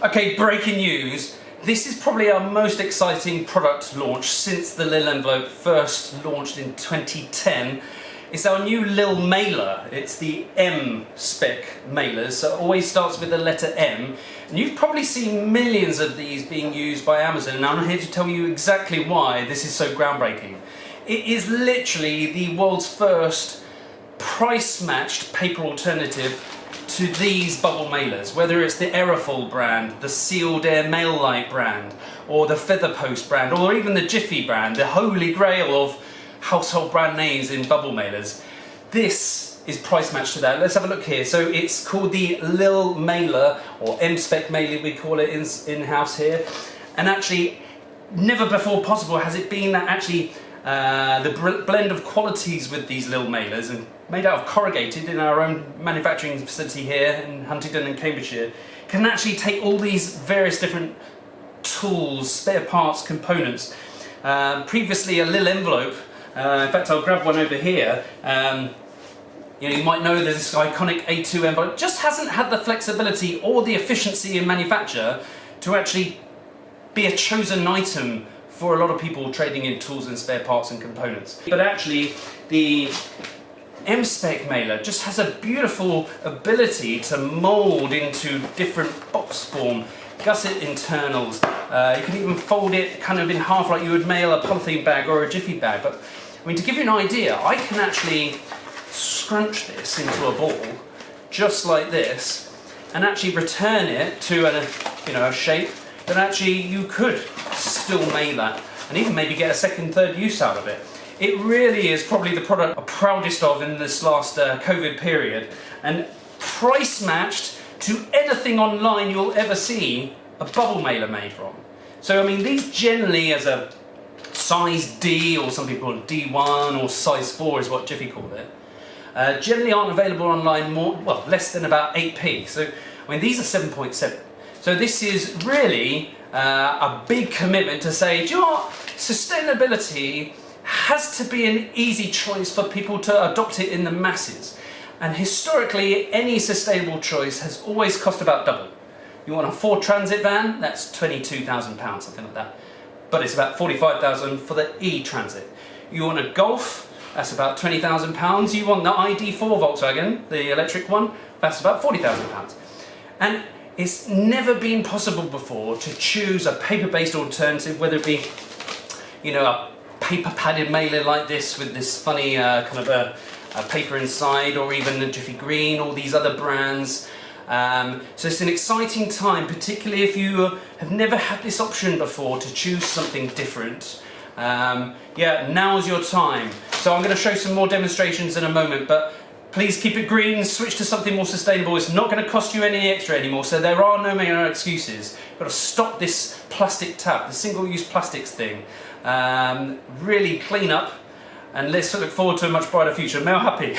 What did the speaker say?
Okay, breaking news. This is probably our most exciting product launch since the Lil Envelope first launched in 2010. It's our new Lil mailer. It's the M spec mailers, so it always starts with the letter M. And you've probably seen millions of these being used by Amazon, and I'm here to tell you exactly why this is so groundbreaking. It is literally the world's first price-matched paper alternative to these bubble mailers, whether it's the Aerofol brand, the Sealed Air Mail Light brand, or the Feather Post brand, or even the Jiffy brand, the holy grail of household brand names in bubble mailers. This is price matched to that. Let's have a look here. So it's called the Lil mailer, or M-spec mailer we call it in-house here. And actually, never before possible has it been that actually the blend of qualities with these Lil mailers, and made out of corrugated in our own manufacturing facility here in Huntingdon and Cambridgeshire, can actually take all these various different tools, spare parts, components. Previously a Lil Envelope, in fact I'll grab one over here, you might know there's this iconic A2 envelope, just hasn't had the flexibility or the efficiency in manufacture to actually be a chosen item for a lot of people trading in tools and spare parts and components. But actually the M-spec mailer just has a beautiful ability to mould into different box form, gusset internals. You can even fold it kind of in half like you would mail a polythene bag or a Jiffy bag. But I mean, to give you an idea, I can actually scrunch this into a ball just like this and actually return it to a shape that actually you could still mail that and even maybe get a second, third use out of it. It really is probably the product I'm proudest of in this last COVID period, and price matched to anything online you'll ever see a bubble mailer made from. So I mean, these generally as a size D, or some people call it D1, or size 4 is what Jiffy called it, generally aren't available online less than about 8p. So I mean, these are 7.7. So this is really a big commitment to say, do you know what? Sustainability has to be an easy choice for people to adopt it in the masses. And historically, any sustainable choice has always cost about double. You want a Ford Transit van, that's £22,000, something like that. But it's about £45,000 for the E-Transit. You want a Golf, that's about £20,000. You want the ID4 Volkswagen, the electric one, that's about £40,000. And it's never been possible before to choose a paper-based alternative, whether it be, a paper padded mailer like this with this funny kind of a paper inside, or even the Jiffy Green, or these other brands. So it's an exciting time, particularly if you have never had this option before to choose something different. Yeah, now's your time. So I'm going to show some more demonstrations in a moment, but please keep it green, switch to something more sustainable. It's not going to cost you any extra anymore, so there are no more excuses. You've got to stop this plastic tap, the single-use plastics thing. Really clean up, and let's look forward to a much brighter future. Mail happy.